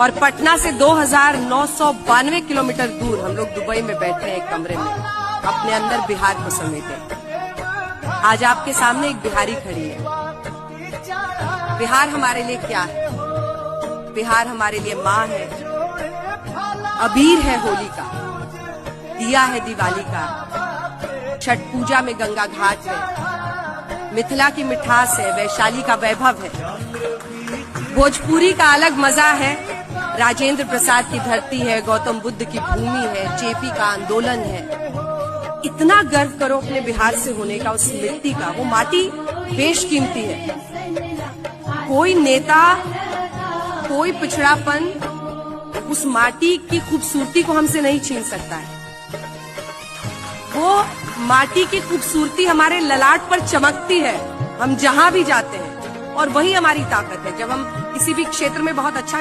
और पटना से 2992 किलोमीटर दूर हम लोग दुबई में बैठे हैं एक कमरे में, अपने अंदर बिहार को समेटे। आज आपके सामने एक बिहारी खड़ी है। बिहार हमारे लिए क्या है? बिहार हमारे लिए माँ है, अबीर है होली का, दिया है दिवाली का, छठ पूजा में गंगा घाट है, मिथिला की मिठास है, वैशाली का वैभव है, भोजपुरी का अलग मजा है, राजेंद्र प्रसाद की धरती है, गौतम बुद्ध की भूमि है, जेपी का आंदोलन है। इतना गर्व करो अपने बिहार से होने का, उस मिट्टी का। वो माटी बेशकीमती है। कोई नेता, कोई पिछड़ापन उस माटी की खूबसूरती को हमसे नहीं छीन सकता है। वो माटी की खूबसूरती हमारे ललाट पर चमकती है, हम जहां भी जाते हैं, और वही हमारी ताकत है। जब हम किसी भी क्षेत्र में बहुत अच्छा